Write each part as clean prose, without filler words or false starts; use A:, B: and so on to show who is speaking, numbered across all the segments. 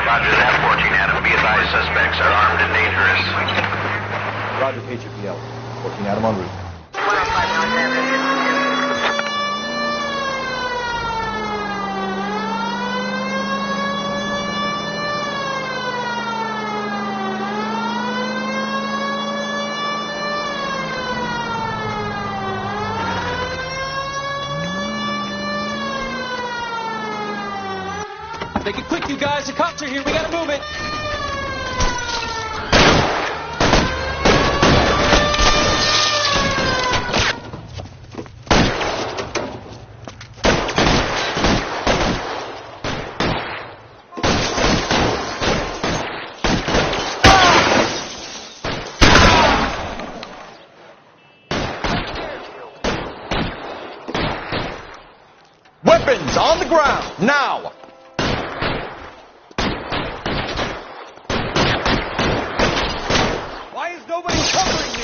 A: Roger that, 14 Adam. Be advised, suspects are armed and dangerous.
B: Roger, HPL. 14 Adam en route.
C: 105 North
D: Make it quick, you guys. The cops are here. We gotta move it.
B: Weapons on the ground, now! Why is nobody covering me?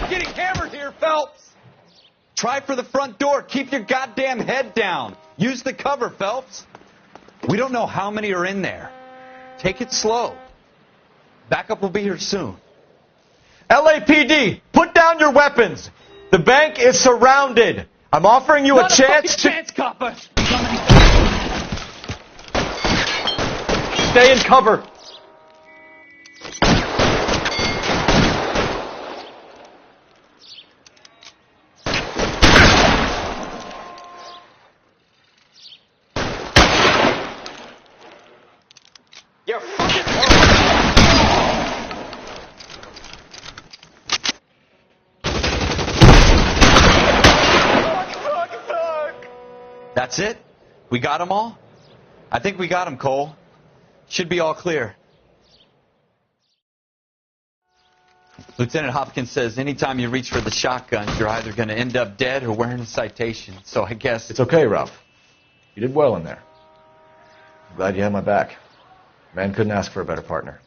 B: Getting hammered here, Phelps! Try for the front door. Keep your goddamn head down. Use the cover, Phelps. We don't know how many are in there. Take it slow. Backup will be here soon. LAPD, put down your weapons. The bank is surrounded. I'm offering you a chance to...
D: chance, copper.
B: Stay in cover. You're fucking That's it? We got them all? I think we got them, Cole. Should be all clear. Lieutenant Hopkins says anytime you reach for the shotgun, you're either going to end up dead or wearing a citation. So I guess...
E: It's okay, Ralph. You did well in there. I'm glad you had my back. Man couldn't ask for a better partner.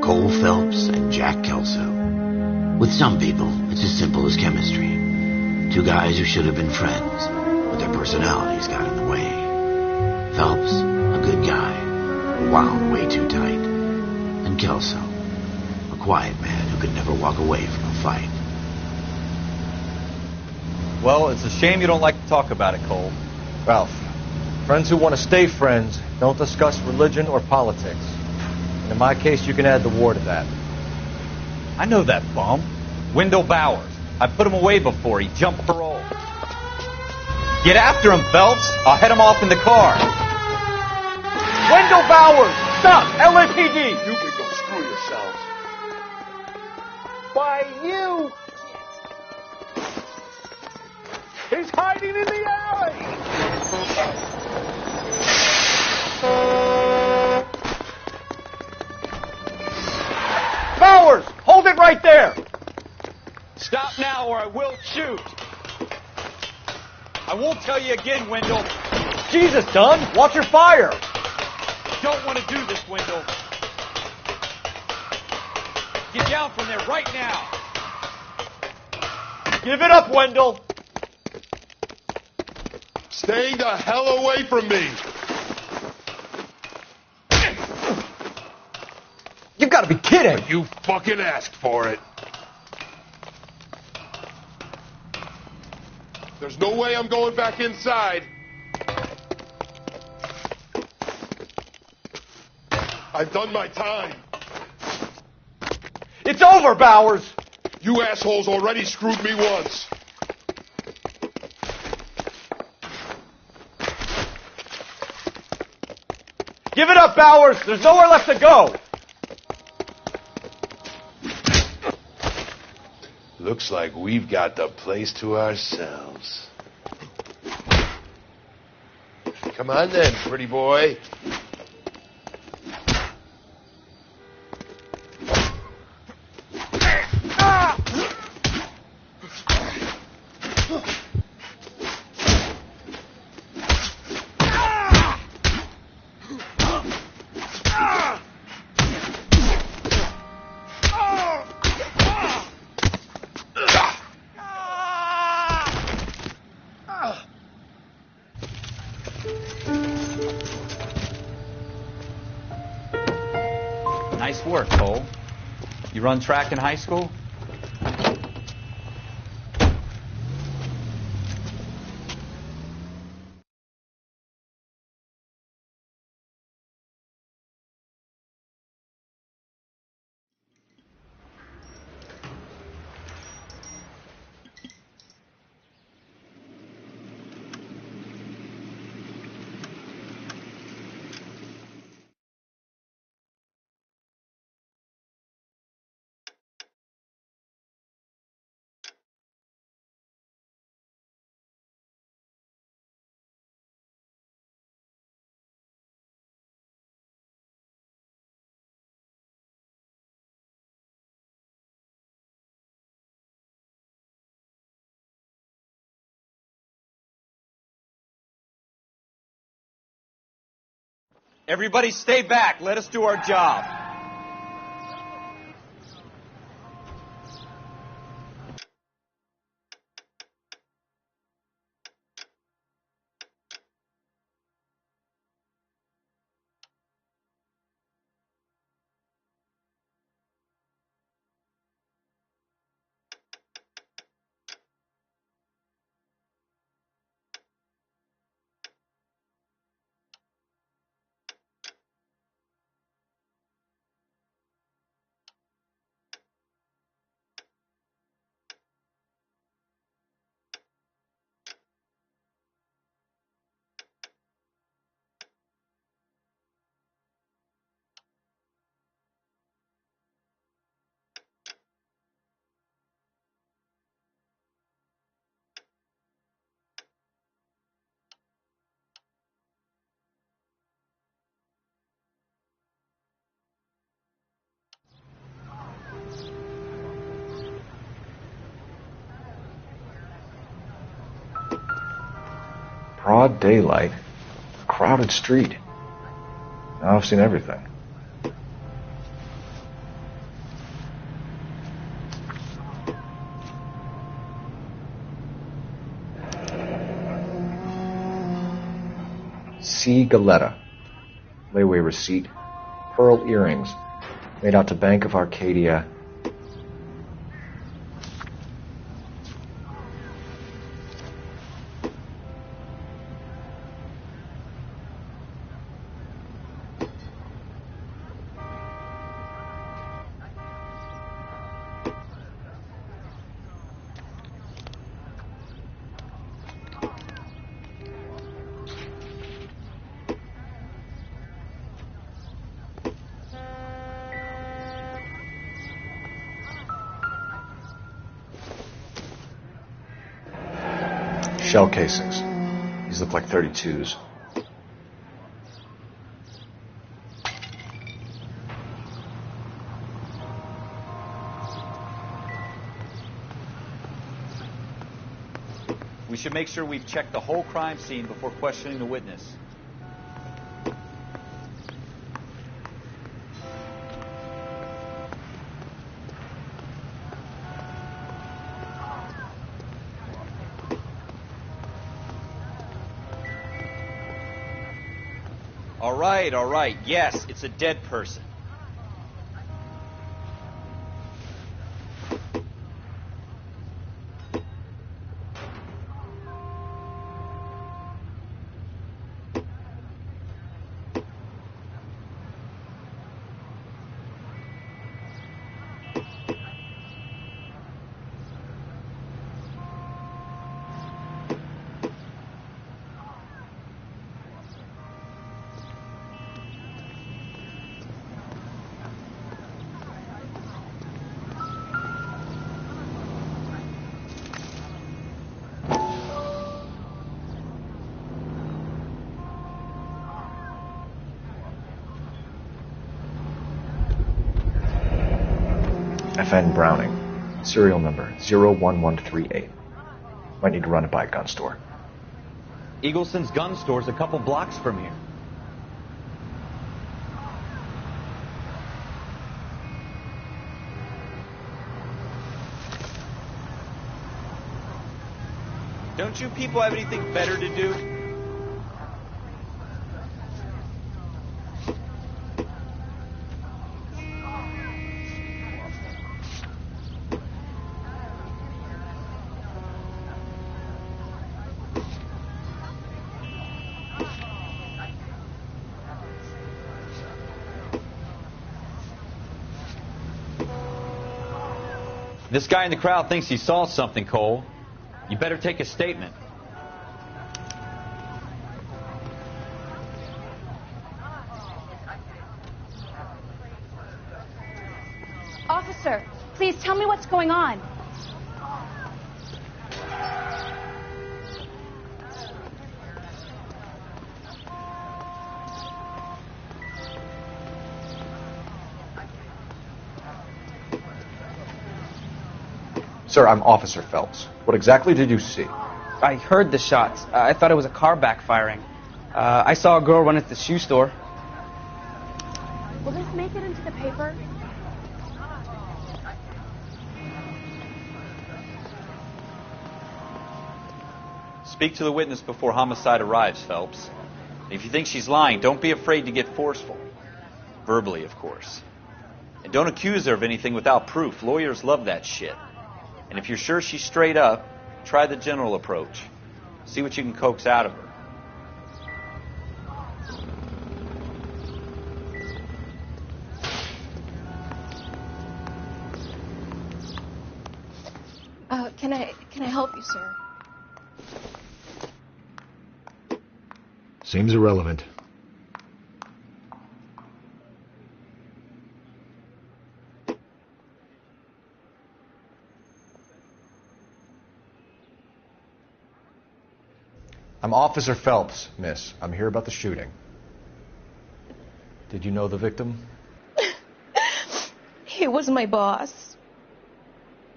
F: Cole Phelps and Jack Kelso. With some people, it's as simple as chemistry. Two guys who should have been friends, but their personalities got in the way. Phelps, a good guy, wound way too tight. And Kelso, a quiet man who could never walk away from a fight.
B: Well, it's a shame you don't like to talk about it, Cole.
E: Ralph, friends who want to stay friends don't discuss religion or politics. And in my case, you can add the war to that.
B: I know that bum. Wendell Bowers. I put him away before. He jumped parole. Get after him, Phelps. I'll head him off in the car. Wendell Bowers! Stop! LAPD!
G: You can go screw yourselves.
B: By you! He's hiding in the alley! Bowers! Hold it right there! Stop now or I will shoot. I won't tell you again, Wendell. Jesus, Dunn! Watch your fire! Don't want to do this, Wendell. Get down from there right now. Give it up, Wendell.
G: Stay the hell away from me.
B: You've got to be kidding.
G: You fucking asked for it. There's no way I'm going back inside. I've done my time.
E: It's over, Bowers!
G: You assholes already screwed me once.
E: Give it up, Bowers! There's nowhere left to go!
G: Looks like we've got the place to ourselves. Come on then, pretty boy.
B: Nice work, Cole. You run track in high school? Everybody stay back. Let us do our job.
E: Broad daylight, crowded street. Now I've seen everything. C. Galetta. Layaway receipt. Pearl earrings. Made out to Bank of Arcadia. Shell casings. These look like 32s.
B: We should make sure we've checked the whole crime scene before questioning the witness. All right. Yes, it's a dead person.
E: FN Browning. Serial number 01138. Might need to run it by a gun store.
B: Eagleson's gun store's a couple blocks from here. Don't you people have anything better to do? This guy in the crowd thinks he saw something, Cole. You better take a statement.
H: Officer, please tell me what's going on.
E: Sir, I'm Officer Phelps. What exactly did you see?
D: I heard the shots. I thought it was a car backfiring. I saw a girl run at the shoe store.
H: Will this make it into the paper?
B: Speak to the witness before homicide arrives, Phelps. And if you think she's lying, don't be afraid to get forceful. Verbally, of course. And don't accuse her of anything without proof. Lawyers love that shit. And if you're sure she's straight up, try the general approach. See what you can coax out of her.
H: Can I help you, sir?
F: Seems irrelevant.
E: I'm Officer Phelps, miss. I'm here about the shooting. Did you know the victim?
I: He was my boss,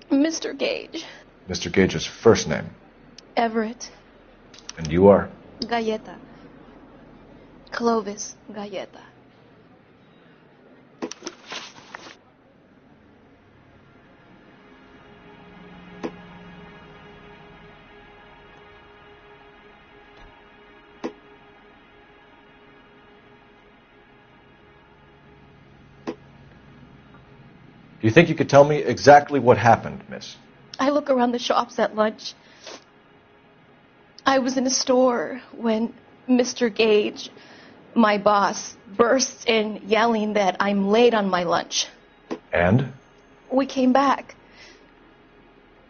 I: Mr. Gage.
E: Mr. Gage's first name.
I: Everett.
E: And you are?
I: Galleta. Clovis Galleta.
E: Do you think you could tell me exactly what happened, miss?
I: I look around the shops at lunch. I was in a store when Mr. Gage, my boss, bursts in yelling that I'm late on my lunch.
E: And?
I: We came back.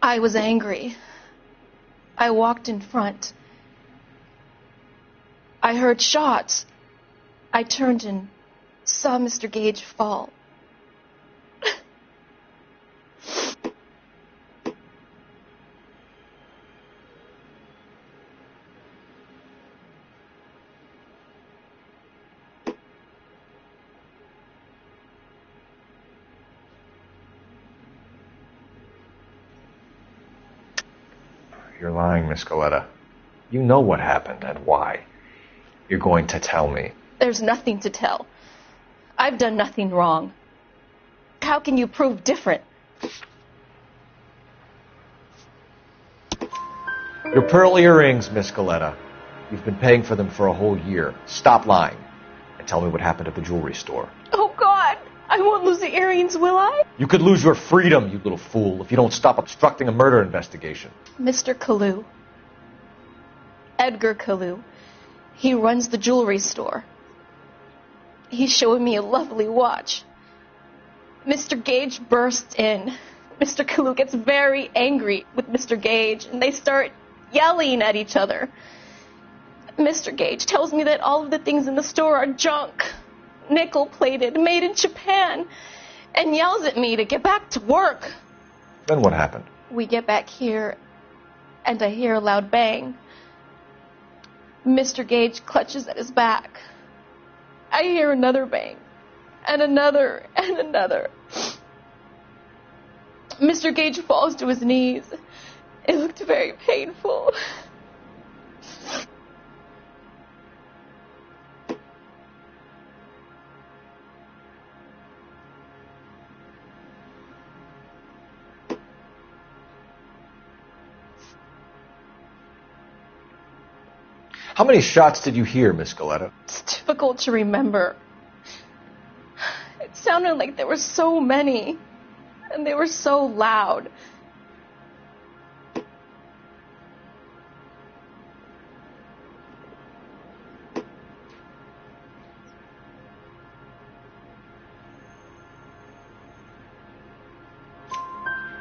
I: I was angry. I walked in front. I heard shots. I turned and saw Mr. Gage fall.
E: You're lying, Miss Galleta. You know what happened and why. You're going to tell me.
I: There's nothing to tell. I've done nothing wrong. How can you prove different?
E: Your pearl earrings, Miss Galleta. You've been paying for them for a whole year. Stop lying and tell me what happened at the jewelry store.
I: Oh, God! I won't lose the earrings, will I?
E: You could lose your freedom, you little fool, if you don't stop obstructing a murder investigation.
I: Mr. Kalu. Edgar Kalu. He runs the jewelry store. He's showing me a lovely watch. Mr. Gage bursts in. Mr. Kalu gets very angry with Mr. Gage, and they start yelling at each other. Mr. Gage tells me that all of the things in the store are junk, nickel-plated, made in Japan, and yells at me to get back to work.
E: Then what happened?
I: We get back here, and I hear a loud bang. Mr. Gage clutches at his back. I hear another bang, and another, and another. Mr. Gage falls to his knees. It looked very painful.
E: How many shots did you hear, Miss Galetta?
I: It's difficult to remember. It sounded like there were so many, and they were so loud.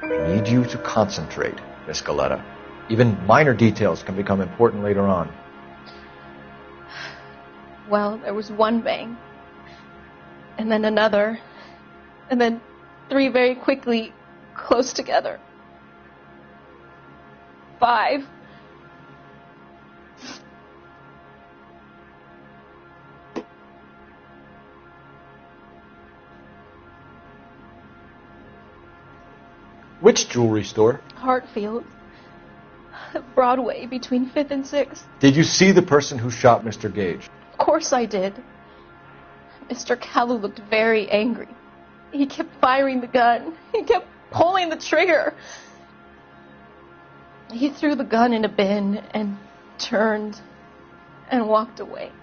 E: I need you to concentrate, Miss Galetta. Even minor details can become important later on.
I: Well, there was one bang, and then another, and then 3 very quickly, close together. 5.
E: Which jewelry store?
I: Hartfield. Broadway, between 5th and 6th.
E: Did you see the person who shot Mr. Gage?
I: Of course I did. Mr. Kalu looked very angry. He kept firing the gun. He kept pulling the trigger. He threw the gun in a bin and turned and walked away.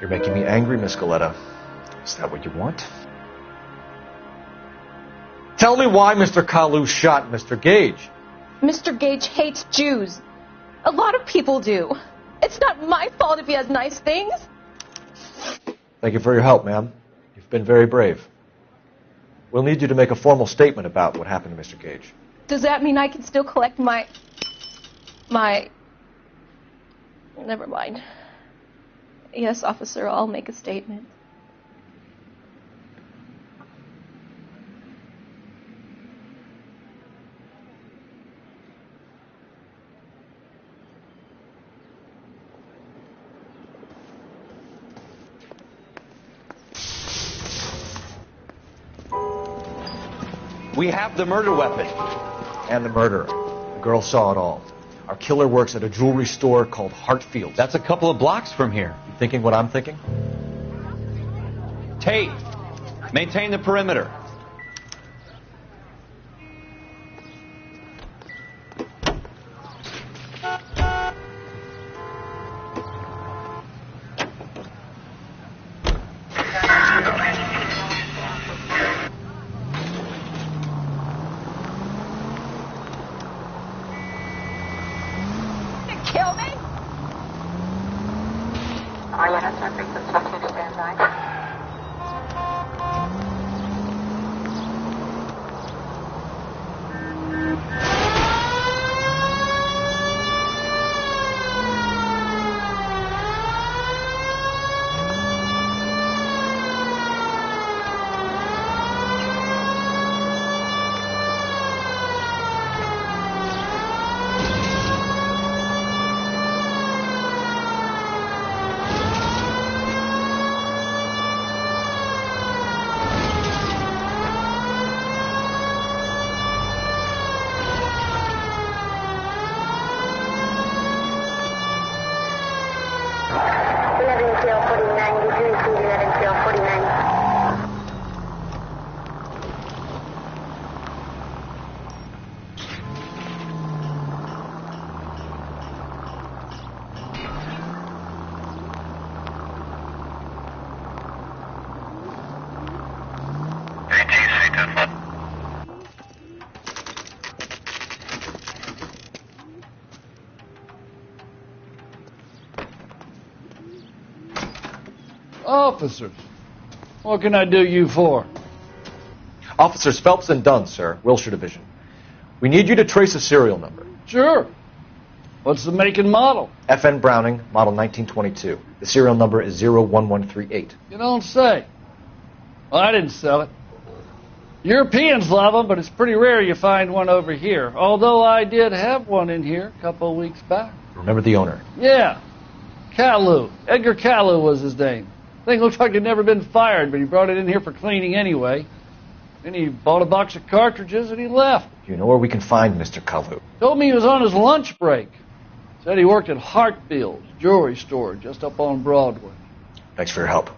E: You're making me angry, Miss Galetta. Is that what you want? Tell me why Mr. Kalu shot Mr. Gage.
I: Mr. Gage hates Jews. A lot of people do. It's not my fault if he has nice things.
E: Thank you for your help, ma'am. You've been very brave. We'll need you to make a formal statement about what happened to Mr. Gage.
I: Does that mean I can still collect my... Never mind. Yes, officer, I'll make a statement.
B: We have the murder weapon.
E: And the murderer. The girl saw it all. Our killer works at a jewelry store called Hartfield.
B: That's a couple of blocks from here.
E: You thinking what I'm thinking?
B: Tate, maintain the perimeter.
I: Kill me?
C: All units are frequency 2 stand by.
J: Officers, what can I do you for?
E: Officers Phelps and Dunn, sir, Wilshire Division. We need you to trace a serial number.
J: Sure. What's the make and model?
E: FN Browning, model 1922. The serial number is 01138.
J: You don't say. Well, I didn't sell it. Europeans love them, but it's pretty rare you find one over here. Although I did have one in here a couple of weeks back.
E: Remember the owner?
J: Yeah. Caillou. Edgar Caillou was his name. Thing looks like he'd never been fired, but he brought it in here for cleaning anyway. Then he bought a box of cartridges and he left.
E: Do you know where we can find Mr. Caillou?
J: Told me he was on his lunch break. Said he worked at Hartfield's jewelry store just up on Broadway.
E: Thanks for your help.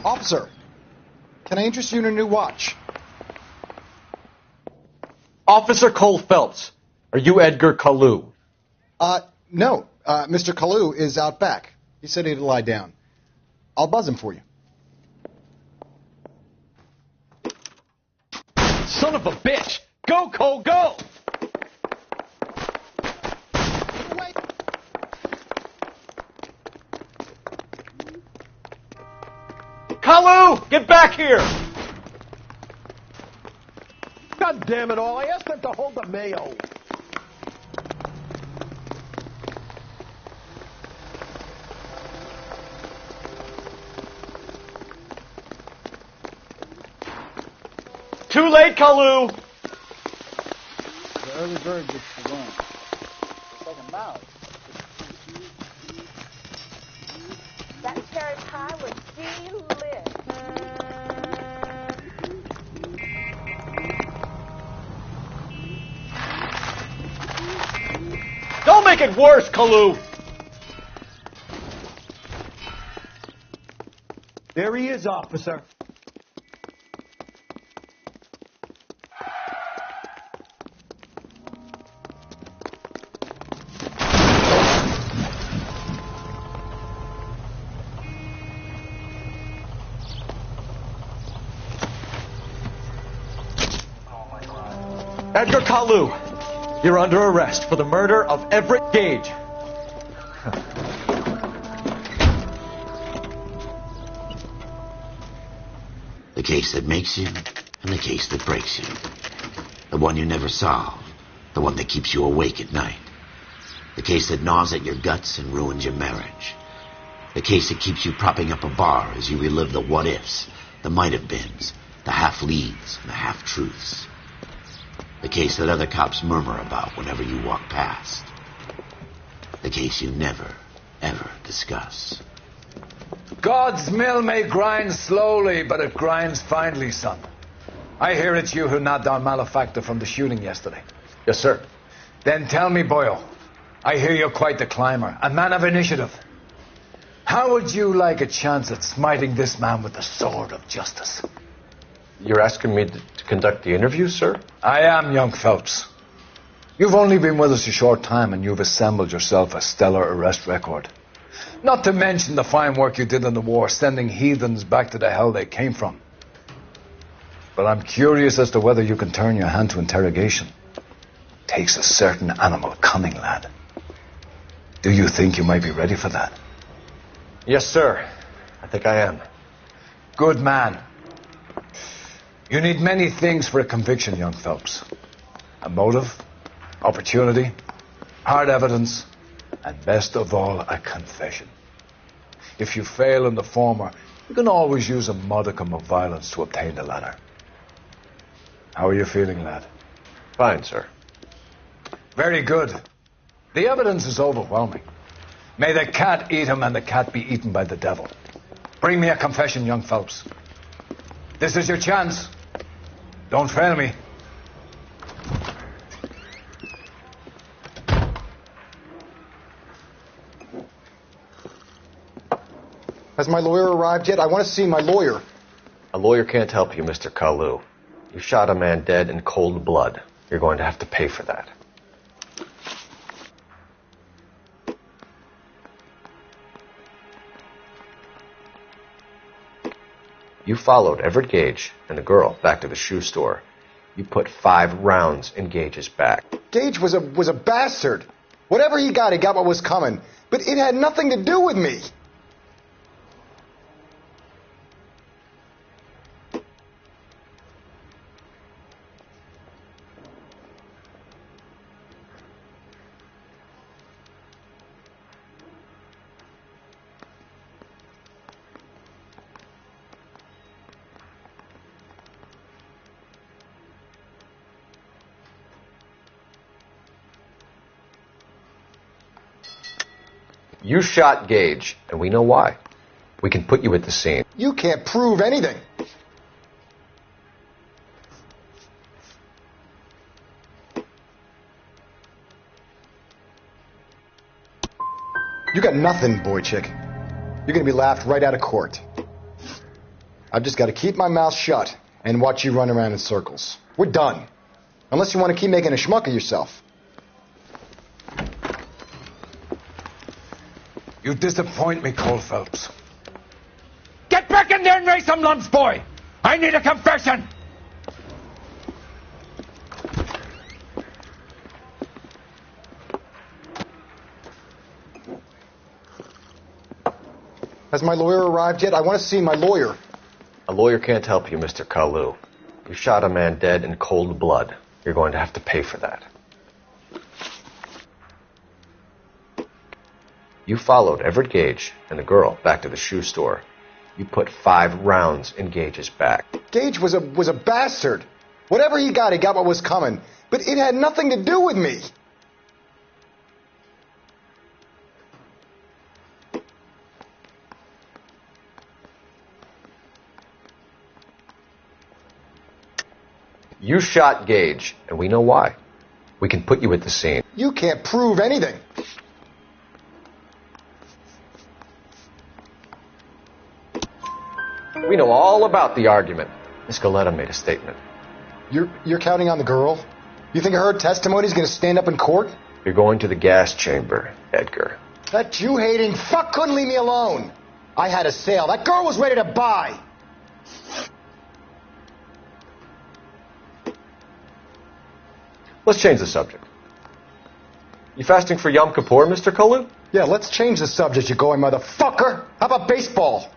K: Officer, can I interest you in a new watch?
E: Officer Cole Phelps, are you Edgar Caillou?
K: No. Mr. Caillou is out back. He said he'd lie down. I'll buzz him for you.
B: Son of a bitch! Go, Cole, go!
E: Caillou, get back here!
L: God damn it all, I asked them to hold the mayo.
E: Too late, Caillou!
J: The early bird gets the worm. It's like a mouse.
C: That cherry pie was delicious.
E: Don't make it worse, Caillou!
L: There he is, officer.
E: Edgar Caillou, you're under arrest for the murder of Everett Gage.
F: The case that makes you and the case that breaks you. The one you never solve. The one that keeps you awake at night. The case that gnaws at your guts and ruins your marriage. The case that keeps you propping up a bar as you relive the what-ifs, the might-have-beens, the half-leads, and the half-truths. The case that other cops murmur about whenever you walk past. The case you never, ever discuss.
M: God's mill may grind slowly, but it grinds finely, son. I hear it's you who knocked down Malefactor from the shooting yesterday.
E: Yes, sir.
M: Then tell me, boyo, I hear you're quite the climber, a man of initiative. How would you like a chance at smiting this man with the sword of justice?
E: You're asking me to conduct the interview, sir?
M: I am, young Phelps. You've only been with us a short time and you've assembled yourself a stellar arrest record. Not to mention the fine work you did in the war, sending heathens back to the hell they came from. But I'm curious as to whether you can turn your hand to interrogation. Takes a certain animal cunning, lad. Do you think you might be ready for that?
E: Yes, sir. I think I am.
M: Good man. You need many things for a conviction, young Phelps. A motive, opportunity, hard evidence, and best of all, a confession. If you fail in the former, you can always use a modicum of violence to obtain the latter. How are you feeling, lad?
E: Fine, sir.
M: Very good. The evidence is overwhelming. May the cat eat him and the cat be eaten by the devil. Bring me a confession, young Phelps. This is your chance. Don't fail me.
K: Has my lawyer arrived yet? I want to see my lawyer.
E: A lawyer can't help you, Mr. Kalu. You shot a man dead in cold blood. You're going to have to pay for that. You followed Everett Gage and the girl back to the shoe store. You put 5 rounds in Gage's back.
K: Gage was a bastard. Whatever he got what was coming. But it had nothing to do with me.
E: You shot Gage, and we know why. We can put you at the scene.
K: You can't prove anything. You got nothing, boy chick. You're gonna be laughed right out of court. I've just got to keep my mouth shut and watch you run around in circles. We're done. Unless you want to keep making a schmuck of yourself.
M: You disappoint me, Cole Phelps. Get back in there and raise some lumps, boy! I need a confession!
K: Has my lawyer arrived yet? I want to see my lawyer.
E: A lawyer can't help you, Mr. Kalu. You shot a man dead in cold blood. You're going to have to pay for that. You followed Everett Gage and the girl back to the shoe store. You put 5 rounds in Gage's back.
K: Gage was a bastard. Whatever he got what was coming. But it had nothing to do with me.
E: You shot Gage, and we know why. We can put you at the scene.
K: You can't prove anything.
E: We know all about the argument. Miss Galetta made a statement.
K: You're counting on the girl? You think her testimony is going to stand up in court?
E: You're going to the gas chamber, Edgar.
K: That Jew-hating fuck couldn't leave me alone. I had a sale. That girl was ready to buy.
E: Let's change the subject. You fasting for Yom Kippur, Mr. Kalu?
K: Yeah, let's change the subject, you going motherfucker. How about baseball?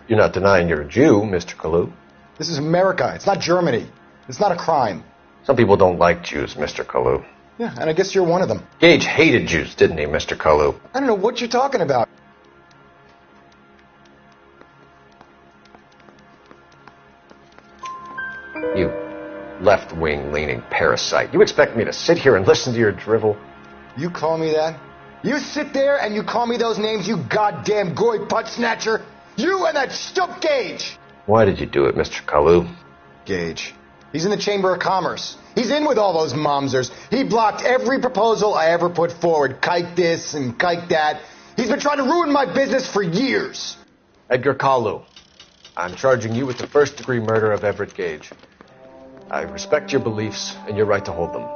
E: You're not denying you're a Jew, Mr. Kalu.
K: This is America. It's not Germany. It's not a crime.
E: Some people don't like Jews, Mr. Kalu.
K: Yeah, and I guess you're one of them.
E: Gage hated Jews, didn't he, Mr. Kalu?
K: I don't know what you're talking about.
E: You left-wing leaning parasite. You expect me to sit here and listen to your drivel?
K: You call me that? You sit there and you call me those names, you goddamn goy butt snatcher? You and that stup Gage!
E: Why did you do it, Mr. Kalu?
K: Gage. He's in the Chamber of Commerce. He's in with all those momsers. He blocked every proposal I ever put forward. Kike this and kike that. He's been trying to ruin my business for years.
E: Edgar Kalu, I'm charging you with the first-degree murder of Everett Gage. I respect your beliefs and your right to hold them.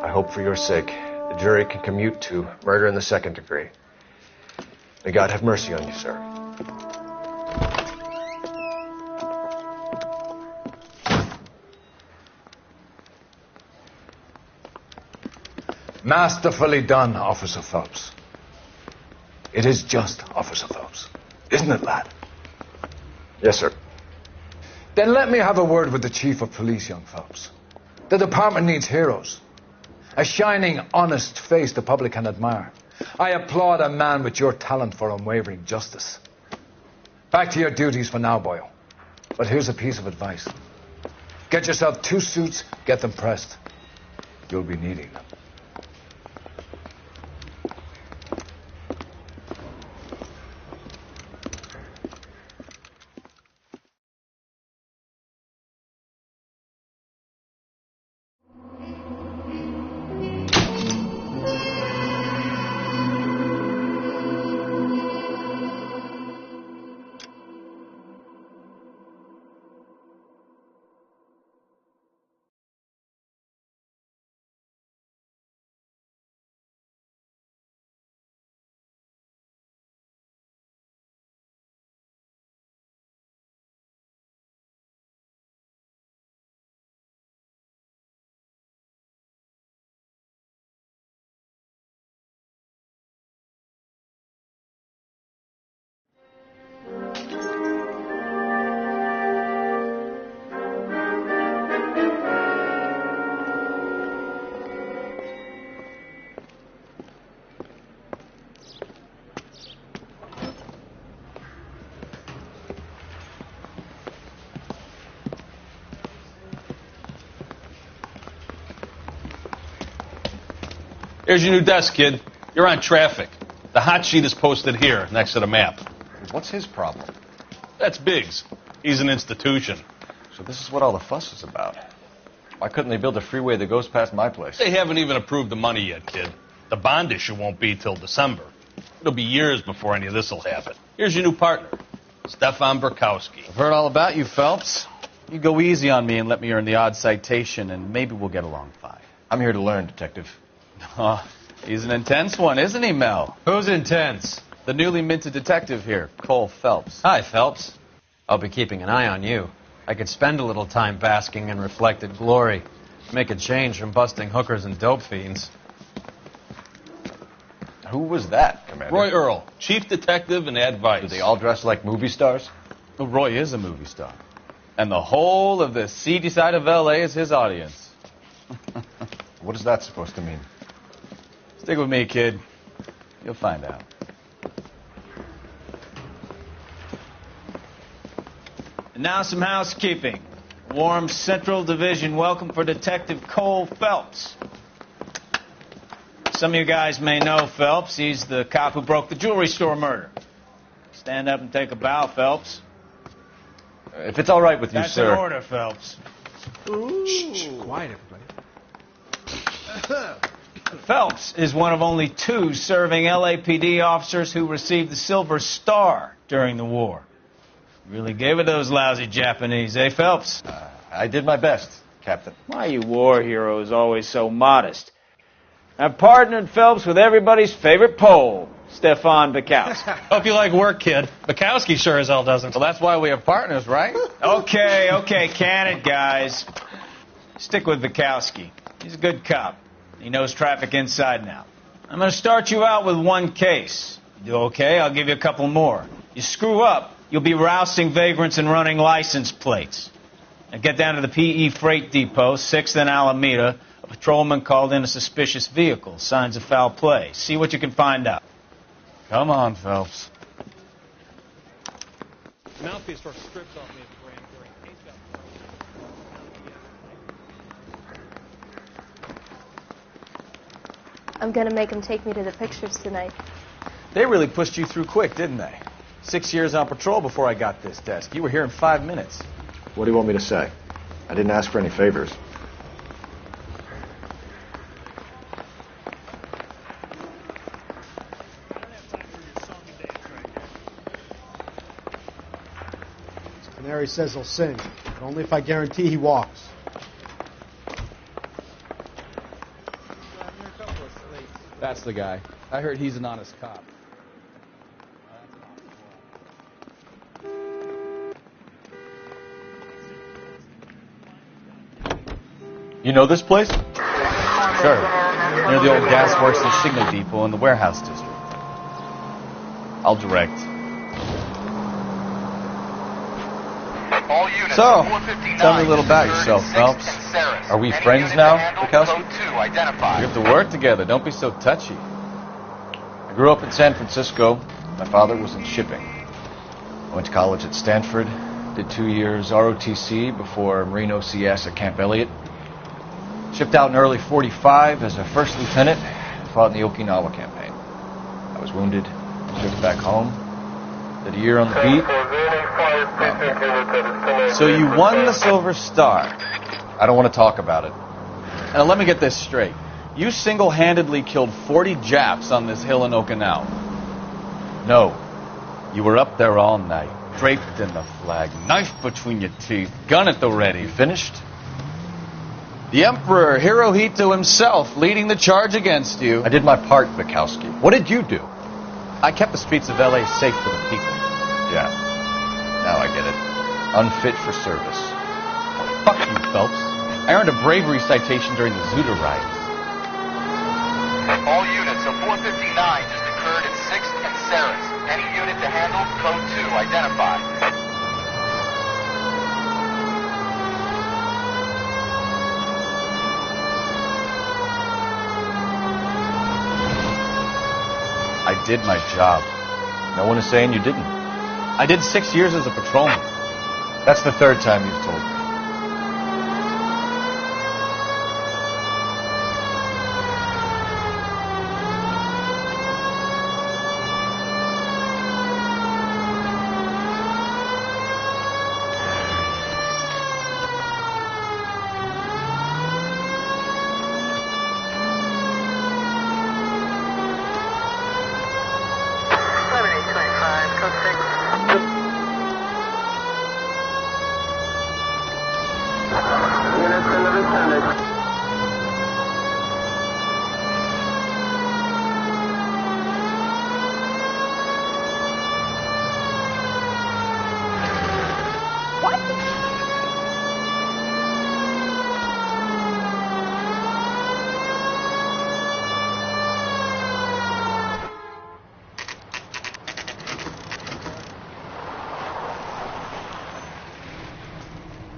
E: I hope for your sake the jury can commute to murder in the second degree. May God have mercy on you, sir.
M: Masterfully done, Officer Phelps. It is just, Officer Phelps. Isn't it, lad?
E: Yes, sir.
M: Then let me have a word with the Chief of Police, young Phelps. The department needs heroes. A shining, honest face the public can admire. I applaud a man with your talent for unwavering justice. Back to your duties for now, boyo. But here's a piece of advice. Get yourself 2 suits, get them pressed. You'll be needing them.
N: Here's your new desk, kid. You're on traffic. The hot sheet is posted here, next to the map.
E: What's his problem?
N: That's Biggs. He's an institution.
E: So this is what all the fuss is about. Why couldn't they build a freeway that goes past my place?
N: They haven't even approved the money yet, kid. The bond issue won't be till December. It'll be years before any of this will happen. Here's your new partner, Stefan Burkowski.
O: I've heard all about you, Phelps. You go easy on me and let me earn the odd citation, and maybe we'll get along fine.
E: I'm here to learn, Detective.
O: Oh, he's an intense one, isn't he, Mel?
B: Who's intense?
O: The newly minted detective here, Cole Phelps.
B: Hi, Phelps. I'll be keeping an eye on you. I could spend a little time basking in reflected glory. Make a change from busting hookers and dope fiends.
E: Who was that, Commander?
N: Roy Earl, chief detective and advice.
E: Do they all dress like movie stars?
O: Well, Roy is a movie star. And the whole of the seedy side of L.A. is his audience.
E: What is that supposed to mean?
O: Stick with me, kid. You'll find out.
P: And now some housekeeping. Warm Central Division welcome for Detective Cole Phelps. Some of you guys may know Phelps. He's the cop who broke the jewelry store murder. Stand up and take a bow, Phelps.
E: If it's all right with you,
P: That's
E: sir.
P: That's an order, Phelps.
L: Shh, quiet, everybody.
P: Phelps is one of only 2 serving LAPD officers who received the Silver Star during the war. Really gave it to those lousy Japanese, eh, Phelps?
E: I did my best, Captain.
P: Why are you war heroes always so modest? I've partnered Phelps with everybody's favorite Pole, Stefan Burkowski.
N: Hope you like work, kid. Burkowski sure as hell doesn't.
O: Well, that's why we have partners, right?
P: Okay, can it, guys. Stick with Burkowski. He's a good cop. He knows traffic inside and out. I'm going to start you out with 1 case. You do okay, I'll give you a couple more. You screw up, you'll be rousting vagrants and running license plates. Now get down to the PE Freight Depot, 6th and Alameda. A patrolman called in a suspicious vehicle. Signs of foul play. See what you can find out.
O: Come on, Phelps.
N: Mouthpiece for strips off me.
I: I'm gonna make him take me to the pictures tonight.
O: They really pushed you through quick, didn't they? 6 years on patrol before I got this desk. You were here in 5 minutes.
E: What do you want me to say? I didn't ask for any favors.
L: Canary says he'll sing, but only if I guarantee he walks.
O: That's the guy. I heard he's an honest cop.
E: You know this place?
O: Sure. Near the old gasworks and signal depot in the warehouse district. I'll direct.
A: All units,
O: So, tell me a little about yourself, Phelps. Are we friends now, Bukowski? We have to work together. Don't be so touchy. I grew up in San Francisco. My father was in shipping. I went to college at Stanford. Did 2 years ROTC before Marine OCS at Camp Elliott. Shipped out in early '45 as a first lieutenant. Fought in the Okinawa campaign. I was wounded. Shipped back home. Did a year on the beat. So you won the Silver Star. I don't want to talk about it. Now let me get this straight. You single-handedly killed 40 Japs on this hill in Okinawa. No. You were up there all night, draped in the flag, knife between your teeth, gun at the ready. Finished? The Emperor Hirohito himself leading the charge against you. I did my part, Bukowski. What did you do? I kept the streets of L.A. safe for the people. Yeah. Now I get it. Unfit for service. Fuck you, Phelps. I earned a bravery citation during the Zuda riots.
A: All units, a 459 just occurred at 6th and Saris. Any unit to handle, code 2, identify.
O: I did my job. No one is saying you didn't. I did 6 years as a patrolman. That's the third time you've told me.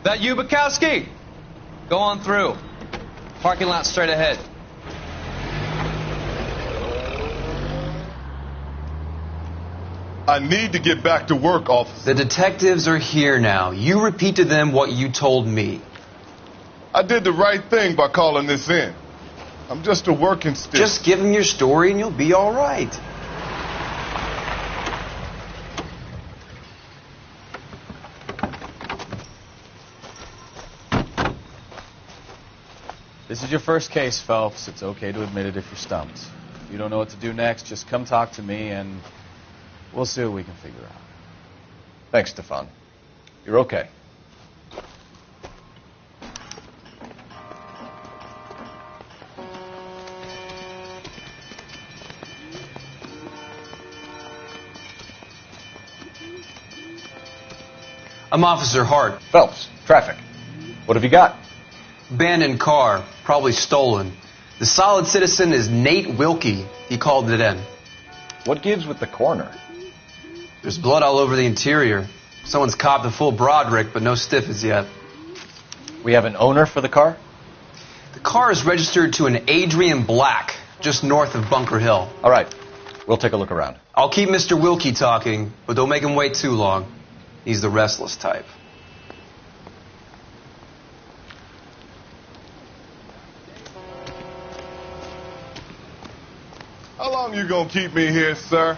B: That you, Bukowski? Go on through. Parking lot straight ahead.
Q: I need to get back to work, officer.
R: The detectives are here now. You repeat to them what you told me.
Q: I did the right thing by calling this in. I'm just a working stick.
R: Just give them your story and you'll be all right.
O: This is your first case, Phelps. It's okay to admit it if you're stumped. If you don't know what to do next, just come talk to me and we'll see what we can figure out. Thanks, Stefan. You're okay.
R: I'm Officer Hart.
O: Phelps, traffic. What have you got?
R: Abandoned car, probably stolen. The solid citizen is Nate Wilkie. He called it in.
O: What gives with the coroner?
R: There's blood all over the interior. Someone's copped a full Broderick, but no stiff as yet.
O: We have an owner for the car?
R: The car is registered to an Adrian Black, just north of Bunker Hill.
O: All right. We'll take a look around.
R: I'll keep Mr. Wilkie talking, but don't make him wait too long. He's the restless type.
Q: How long you gonna keep me here, sir?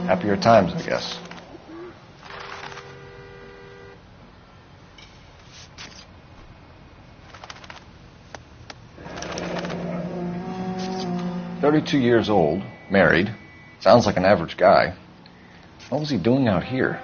O: Happier times, I guess. "32 years old, married. Sounds like an average guy. What was he doing out here?"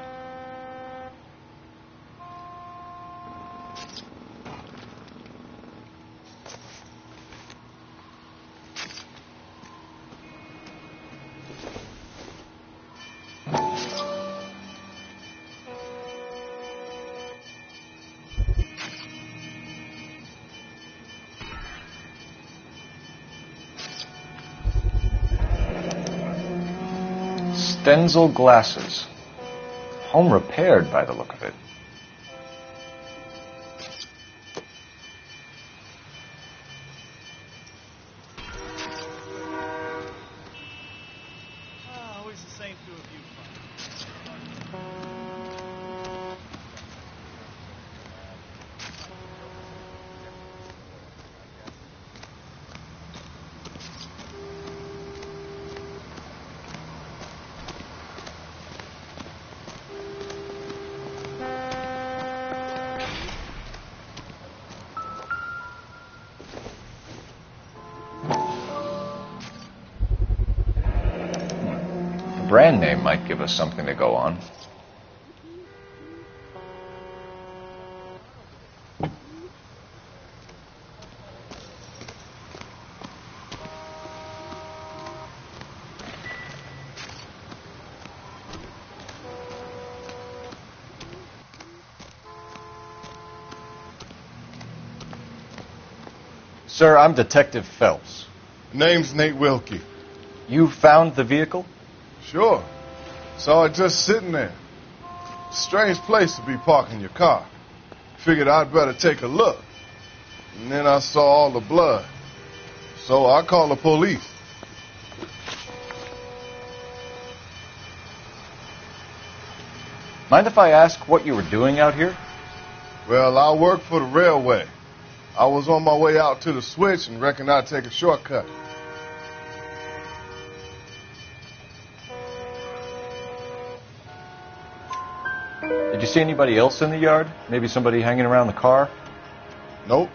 E: Denzel glasses. Home repaired by the look of it. Brand name might give us something to go on. Sir, I'm Detective Phelps.
Q: Name's Nate Wilkie.
E: You found the vehicle?
Q: Sure. Saw it just sitting there. Strange place to be parking your car. Figured I'd better take a look. And then I saw all the blood. So I called the police.
E: Mind if I ask what you were doing out here?
Q: Well, I work for the railway. I was on my way out to the switch and reckoned I'd take a shortcut.
E: Did you see anybody else in the yard? Maybe somebody hanging around the car?
Q: Nope.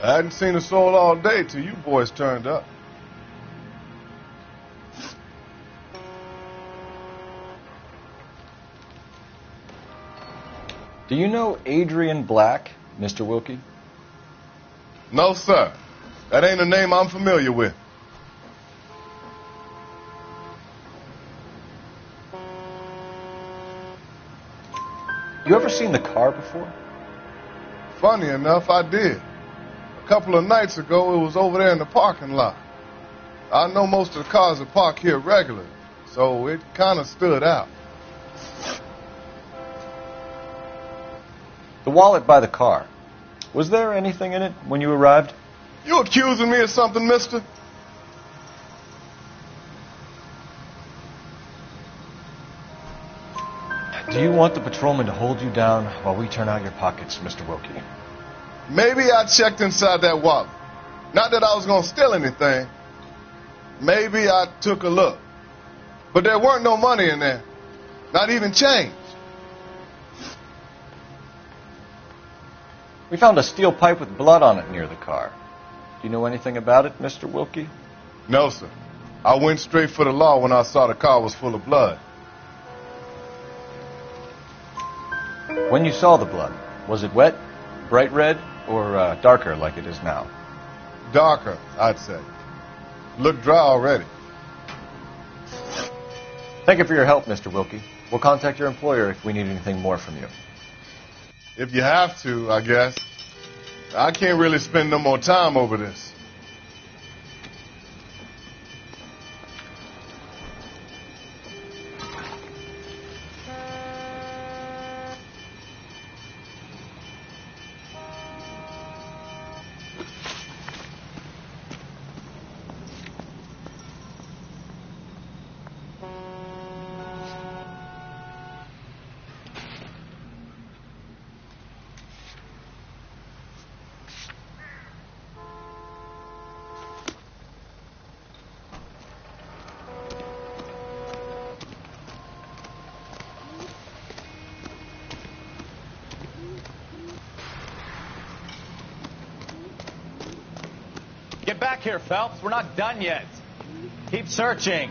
Q: I hadn't seen a soul all day till you boys turned up.
E: Do you know Adrian Black, Mr. Wilkie?
Q: No, sir. That ain't a name I'm familiar with.
E: You ever seen the car before?
Q: Funny enough, I did. A couple of nights ago, it was over there in the parking lot. I know most of the cars are parked here regular, so it kind of stood out.
E: The wallet by the car. Was there anything in it when you arrived?
Q: You accusing me of something, mister?
E: Do you want the patrolman to hold you down while we turn out your pockets, Mr. Wilkie?
Q: Maybe I checked inside that wallet. Not that I was going to steal anything. Maybe I took a look. But there weren't no money in there. Not even change.
E: We found a steel pipe with blood on it near the car. Do you know anything about it, Mr. Wilkie?
Q: No, sir. I went straight for the law when I saw the car was full of blood.
E: When you saw the blood, was it wet, bright red, or darker like it is now?
Q: Darker, I'd say. Looked dry already.
E: Thank you for your help, Mr. Wilkie. We'll contact your employer if we need anything more from you.
Q: If you have to, I guess. I can't really spend no more time over this.
B: Get back here, Phelps. We're not done yet. Keep searching.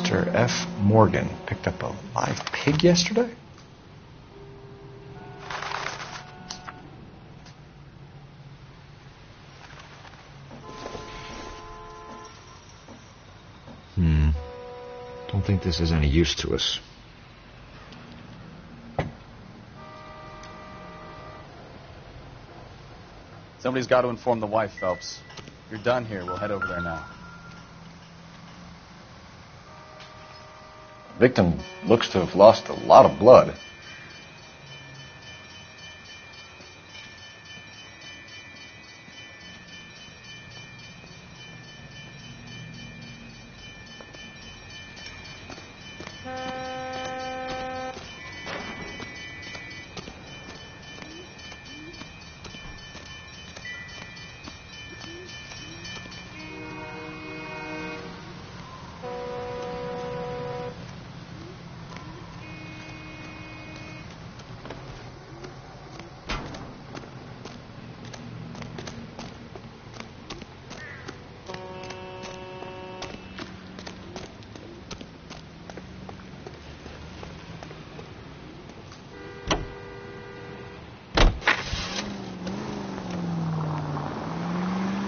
E: Mr. F. Morgan picked up a live pig yesterday? Don't think this is any use to us.
O: Somebody's got to inform the wife, Phelps. You're done here. We'll head over there now.
E: Victim looks to have lost a lot of blood.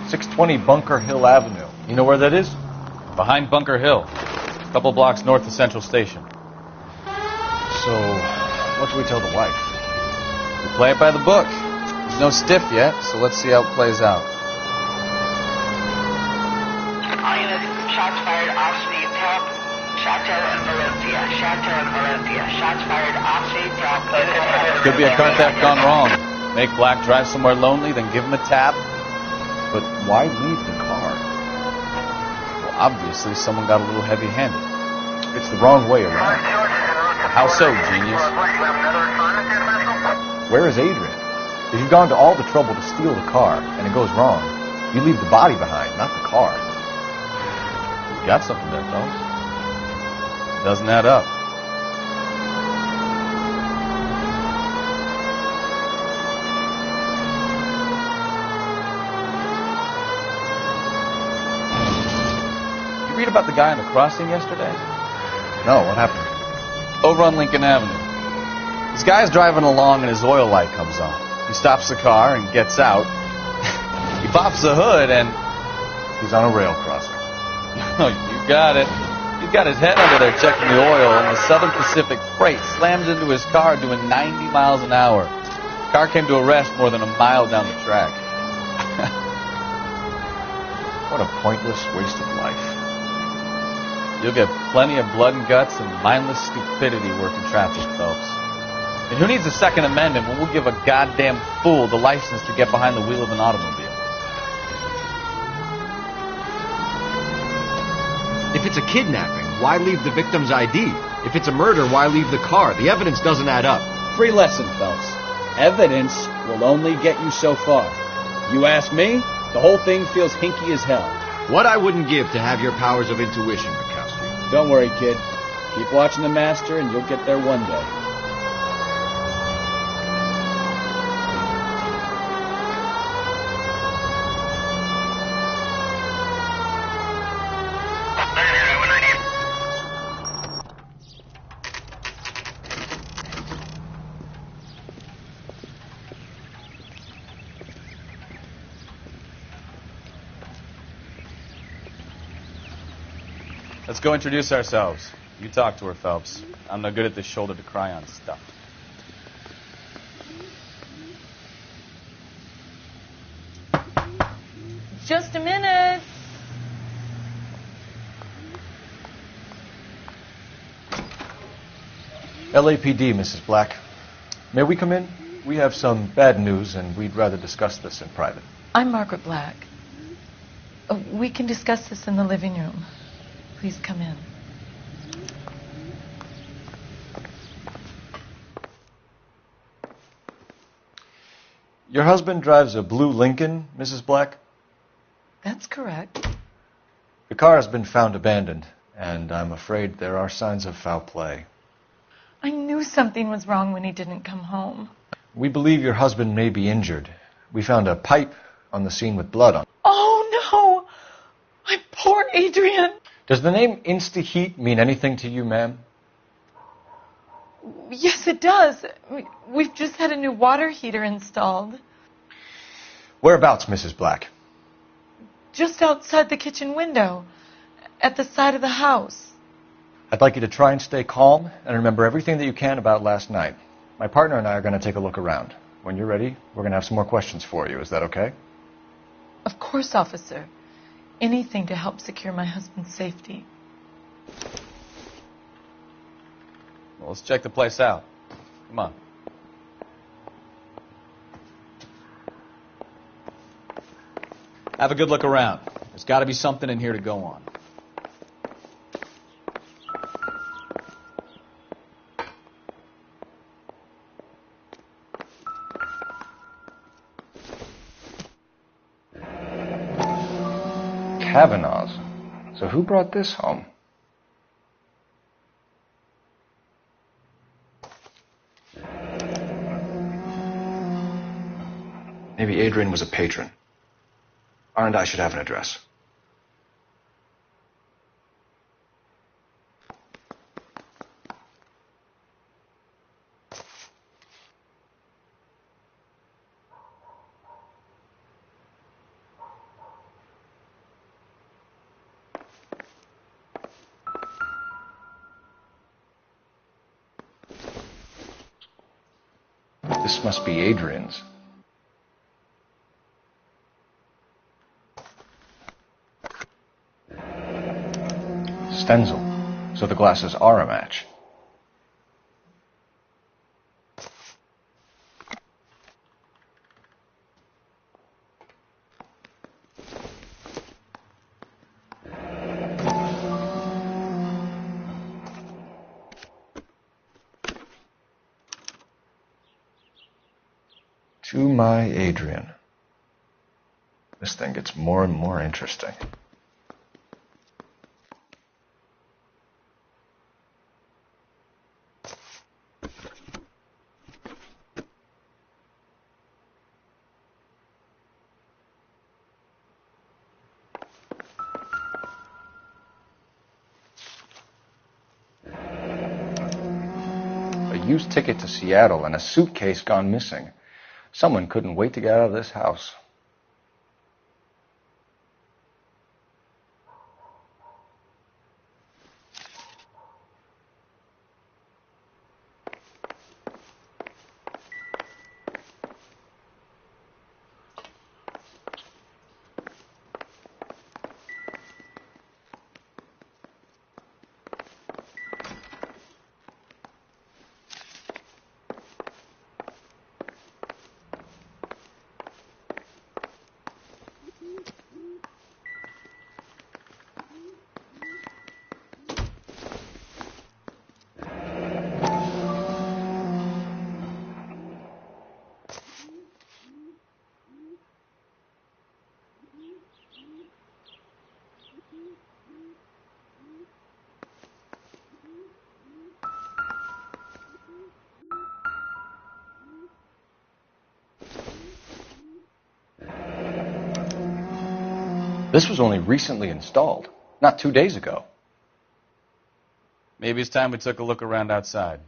O: .20 Bunker Hill Avenue. You know where that is? Behind Bunker Hill. A couple blocks north of Central Station.
E: So, what do we tell the wife?
O: We play it by the book. There's no stiff yet, so let's see how it plays out.
C: All units, shots fired off speed top. Chateau and Valencia. Chateau and Valencia. Shots fired off speed top.
O: Could be a car theft gone wrong. Make Black drive somewhere lonely, then give him a tap.
E: But why leave the car?
O: Well, obviously someone got a little heavy-handed.
E: It's the wrong way around.
O: How so, genius?
E: Where is Adrian? If you've gone to all the trouble to steal the car and it goes wrong, you leave the body behind, not the car.
O: You got something there, fellas. Doesn't add up. Read about the guy on the crossing yesterday?
E: No, what happened?
O: Over on Lincoln Avenue. This guy's driving along and his oil light comes on. He stops the car and gets out. He pops the hood and...
E: he's on a rail crossing.
O: You got it. He's got his head under there checking the oil, and the Southern Pacific Freight slams into his car doing 90 miles an hour. The car came to a rest more than a mile down the track.
E: What a pointless waste of life.
O: You'll get plenty of blood and guts and mindless stupidity working traffic, Phelps. And who needs a Second Amendment when we'll give a goddamn fool the license to get behind the wheel of an automobile?
S: If it's a kidnapping, why leave the victim's ID? If it's a murder, why leave the car? The evidence doesn't add up.
T: Free lesson, Phelps. Evidence will only get you so far. You ask me, the whole thing feels hinky as hell.
S: What I wouldn't give to have your powers of intuition, Bukowski.
T: Don't worry, kid. Keep watching the master and you'll get there one day.
O: Let's go introduce ourselves. You talk to her, Phelps. I'm no good at this shoulder to cry on stuff.
I: Just a minute.
E: LAPD, Mrs. Black. May we come in? We have some bad news, and we'd rather discuss this in private.
U: I'm Margaret Black. We can discuss this in the living room. Please come in.
E: Your husband drives a blue Lincoln, Mrs. Black?
U: That's correct.
E: The car has been found abandoned, and I'm afraid there are signs of foul play.
U: I knew something was wrong when he didn't come home.
E: We believe your husband may be injured. We found a pipe on the scene with blood on it.
U: Oh, no! My poor Adrian!
G: Does the name Insta-Heat mean anything to you, ma'am?
U: Yes, it does. We've just had a new water heater installed.
G: Whereabouts, Mrs. Black?
U: Just outside the kitchen window, at the side of the house.
G: I'd like you to try and stay calm and remember everything that you can about last night. My partner and I are going to take a look around. When you're ready, we're going to have some more questions for you. Is that okay?
U: Of course, officer. Anything to help secure my husband's safety.
O: Well, let's check the place out. Come on.
P: Have a good look around. There's got to be something in here to go on.
G: Kavanaugh's. So who brought this home? Maybe Adrian was a patron. R&I should have an address. This must be Adrian's. Stencil. So the glasses are a match. To my Adrian. This thing gets more and more interesting. A used ticket to Seattle and a suitcase gone missing. Someone couldn't wait to get out of this house. This was only recently installed, not 2 days ago.
O: Maybe it's time we took a look around outside.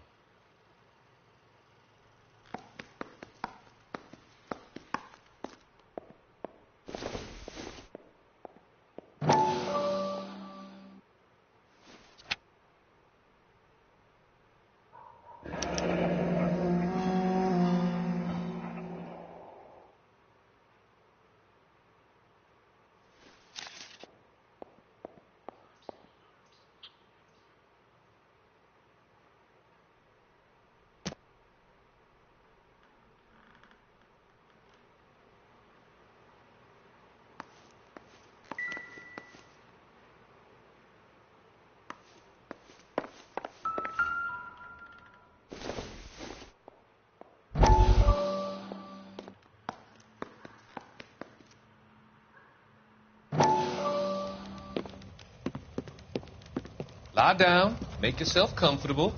V: Lie down, make yourself comfortable.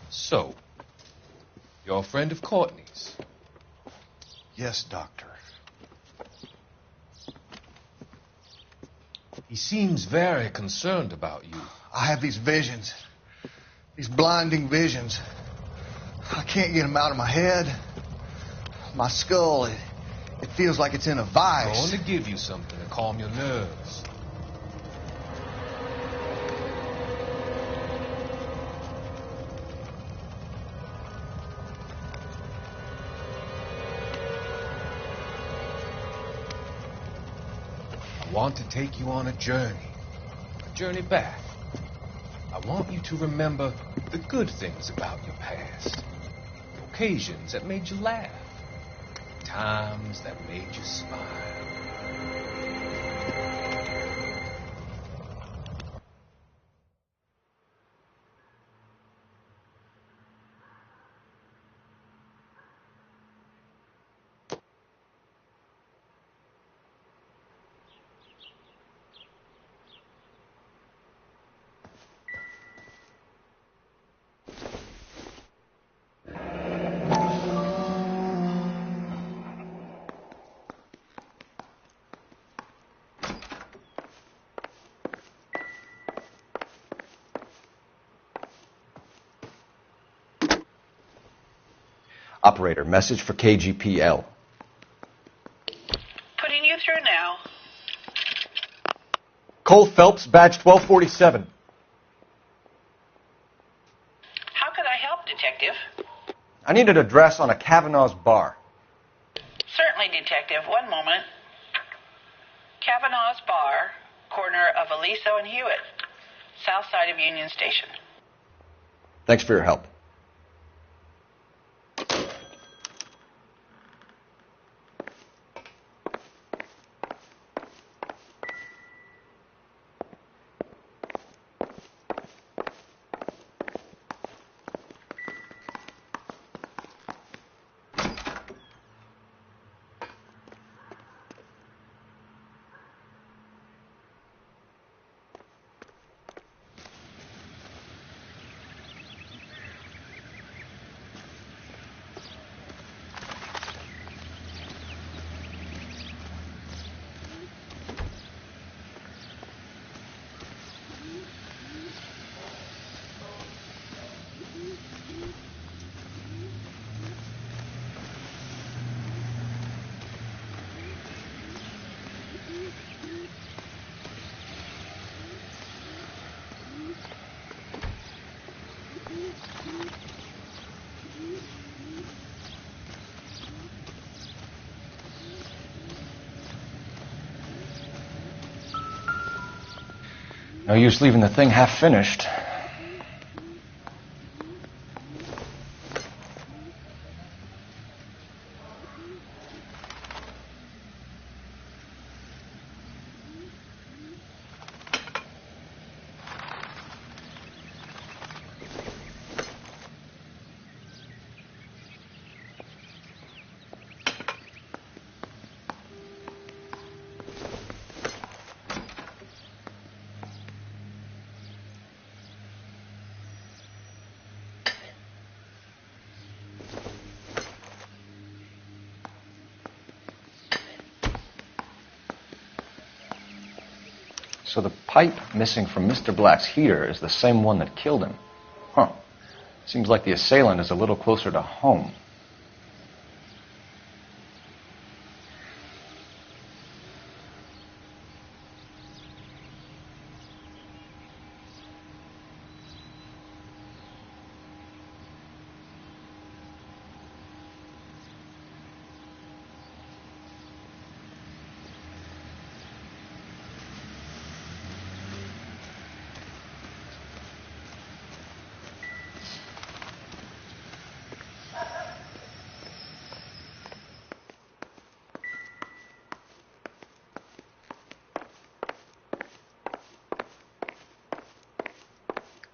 V: So, you're a friend of Courtney's?
W: Yes, Doctor.
V: He seems very concerned about you.
D: I have these visions. These blinding visions. I can't get them out of my head. My skull, it feels like it's in a vice.
V: I'm going to give you something to calm your nerves. I want to take you on a journey back. I want you to remember the good things about your past, the occasions that made you laugh, times that made you smile.
S: Operator, message for KGPL.
C: Putting you through now.
G: Cole Phelps, badge 1247.
C: How could I help, Detective?
G: I need an address on a Kavanaugh's bar.
C: Certainly, Detective. One moment. Kavanaugh's Bar, corner of Aliso and Hewitt, south side of Union Station.
S: Thanks for your help.
G: No use leaving the thing half finished. So the pipe missing from Mr. Black's heater is the same one that killed him. Huh. Seems like the assailant is a little closer to home.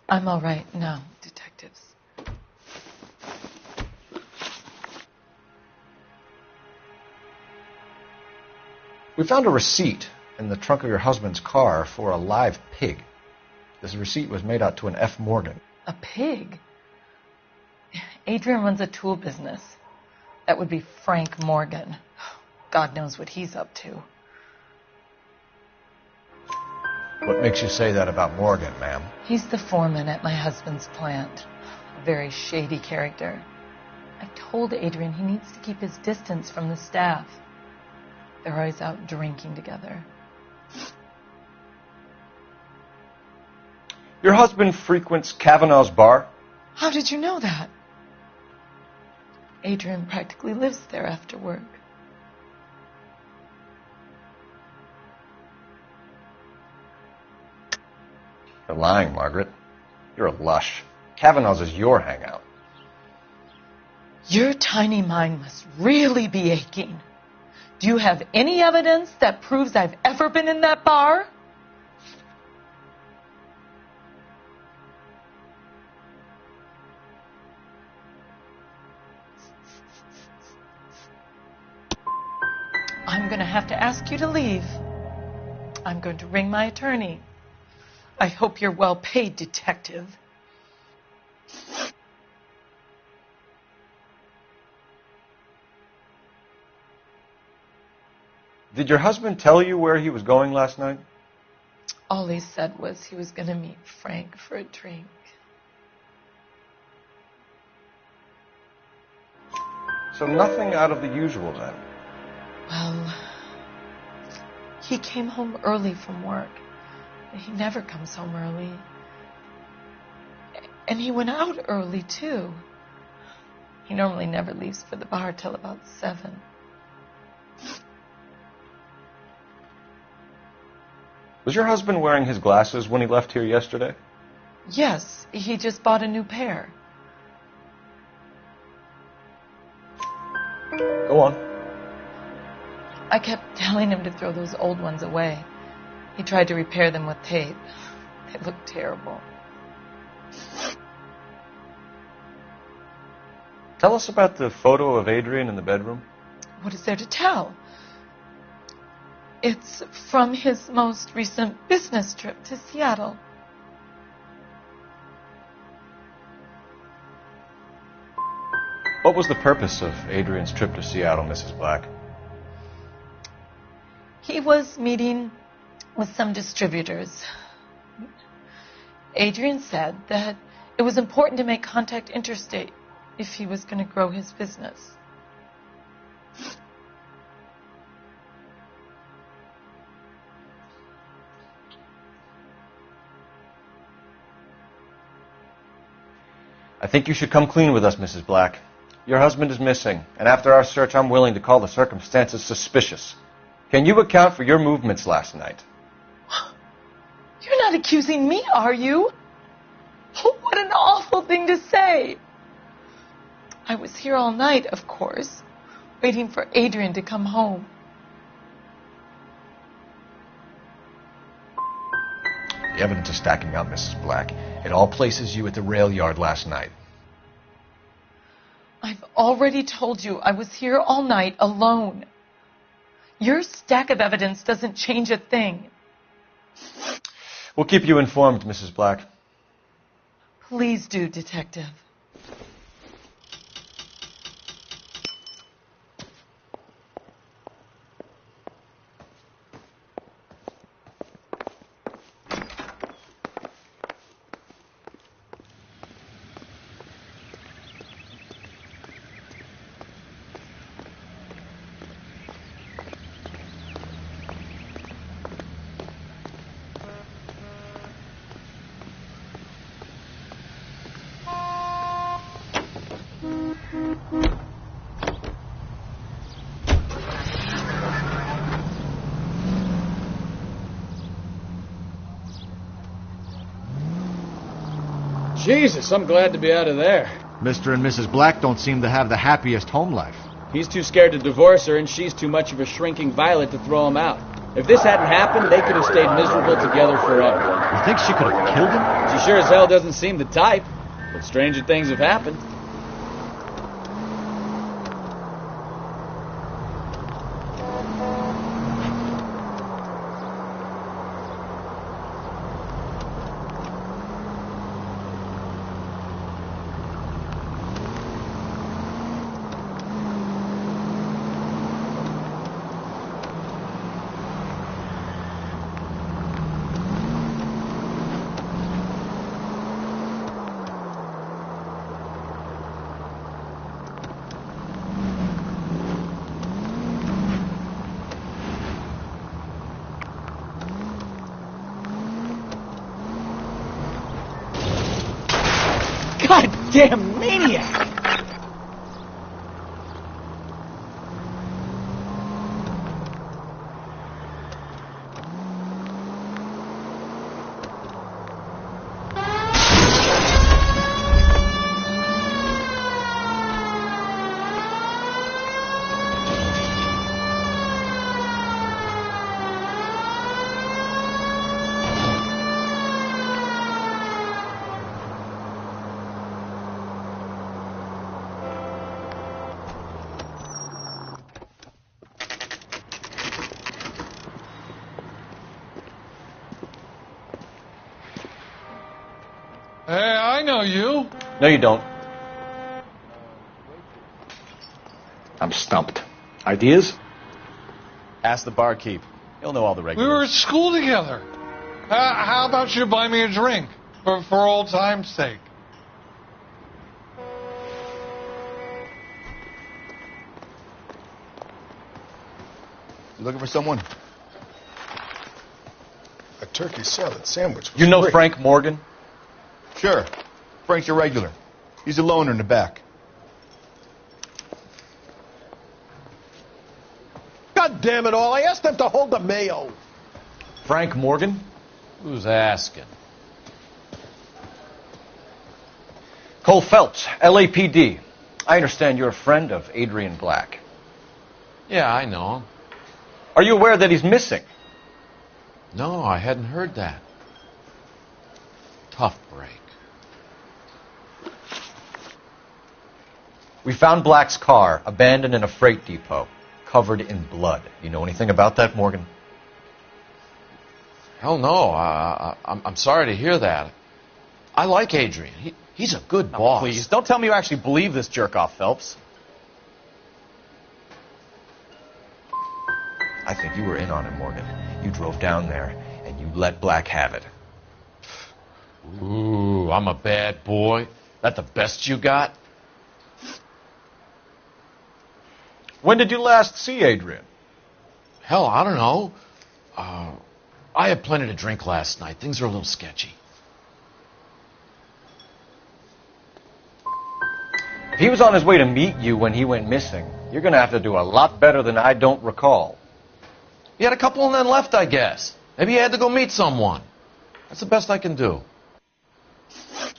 U: I'm all right now, detectives.
G: We found a receipt in the trunk of your husband's car for a live pig. This receipt was made out to an F. Morgan.
U: A pig? Adrian runs a tool business. That would be Frank Morgan. God knows what he's up to.
G: What makes you say that about Morgan, ma'am?
U: He's the foreman at my husband's plant. A very shady character. I told Adrian he needs to keep his distance from the staff. They're always out drinking together.
G: Your husband frequents Kavanaugh's bar?
U: How did you know that? Adrian practically lives there after work.
G: You're lying, Margaret. You're a lush. Kavanaugh's is your hangout.
U: Your tiny mind must really be aching. Do you have any evidence that proves I've ever been in that bar? I'm going to have to ask you to leave. I'm going to ring my attorney. I hope you're well paid, detective.
G: Did your husband tell you where he was going last night?
U: All he said was he was going to meet Frank for a drink.
G: So nothing out of the usual then?
U: Well, he came home early from work. He never comes home early. And he went out early, too. He normally never leaves for the bar till about 7.
G: Was your husband wearing his glasses when he left here yesterday?
U: Yes, he just bought a new pair.
G: Go on.
U: I kept telling him to throw those old ones away. He tried to repair them with tape. They looked terrible.
G: Tell us about the photo of Adrian in the bedroom.
U: What is there to tell? It's from his most recent business trip to Seattle.
G: What was the purpose of Adrian's trip to Seattle, Mrs. Black?
U: He was meeting with some distributors. Adrian said that it was important to make contact interstate if he was going to grow his business.
G: I think you should come clean with us, Mrs. Black. Your husband is missing, and after our search, I'm willing to call the circumstances suspicious. Can you account for your movements last night?
U: You're not accusing me, are you? Oh, what an awful thing to say. I was here all night, of course, waiting for Adrian to come home.
G: The evidence is stacking up, Mrs. Black. It all places you at the rail yard last night.
U: I've already told you I was here all night alone. Your stack of evidence doesn't change a thing.
G: We'll keep you informed, Mrs. Black.
U: Please do, Detective.
T: Jesus, I'm glad to be out of there.
S: Mr. and Mrs. Black don't seem to have the happiest home life.
T: He's too scared to divorce her, and she's too much of a shrinking violet to throw him out. If this hadn't happened, they could have stayed miserable together forever.
S: You think she could have killed him?
T: She sure as hell doesn't seem the type, but stranger things have happened. goddamn maniac!
H: Hey, I know you.
G: No, you don't.
M: I'm stumped. Ideas?
O: Ask the barkeep. He'll know all the
H: We
O: regulars.
H: were at school together. How about you buy me a drink for old time's sake?
K: You looking for someone? A turkey salad sandwich.
G: You know
K: great.
G: Frank Morgan?
K: Sure. Frank's your regular. He's a loner in the back.
J: God damn it all, I asked them to hold the mayo.
G: Frank Morgan?
N: Who's asking?
G: Cole Phelps, LAPD. I understand you're a friend of Adrian Black.
N: Yeah, I know him.
G: Are you aware that he's missing?
N: No, I hadn't heard that. Tough break.
G: We found Black's car abandoned in a freight depot, covered in blood. You know anything about that, Morgan?
N: Hell no. I'm sorry to hear that. I like Adrian. He's a good boss.
O: Please, don't tell me you actually believe this jerk-off, Phelps.
G: I think you were in on it, Morgan. You drove down there, and you let Black have it.
N: Ooh, I'm a bad boy. That the best you got?
G: When did you last see Adrian?
N: Hell, I don't know. I had plenty to drink last night. Things are a little sketchy.
G: If he was on his way to meet you when he went missing, you're going to have to do a lot better than I don't recall.
N: He had a couple and then left, I guess. Maybe he had to go meet someone. That's the best I can do.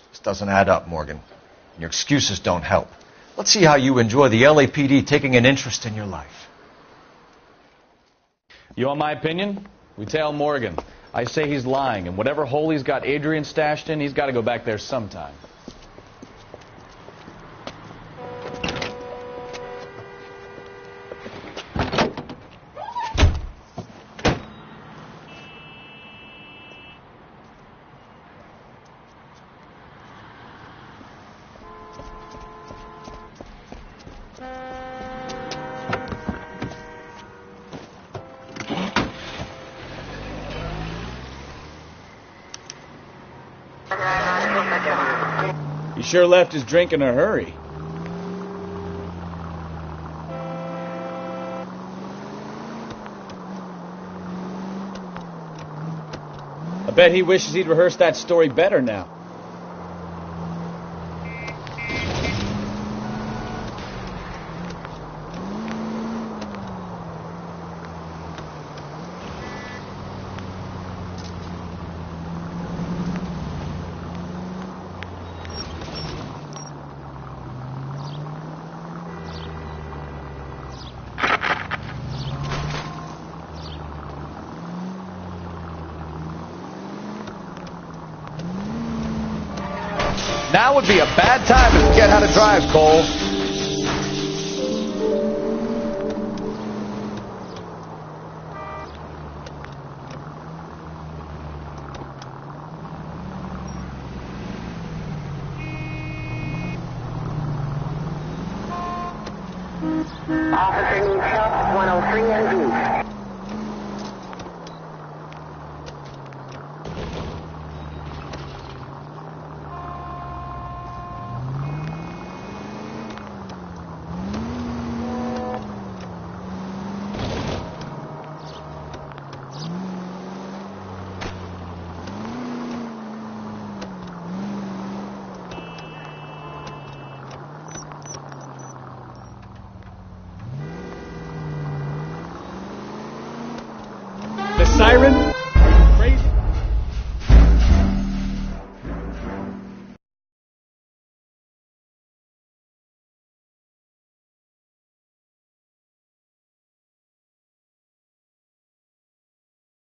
G: This doesn't add up, Morgan. Your excuses don't help. Let's see how you enjoy the LAPD taking an interest in your life.
O: You want my opinion? We tail Morgan. I say he's lying, and whatever hole he's got Adrian stashed in, he's got to go back there sometime. He sure left his drink in a hurry. I bet he wishes he'd rehearsed that story better now.
G: Now would be a bad time to forget how to drive, Cole.
C: Officer needs help, 103 and B.
F: siren?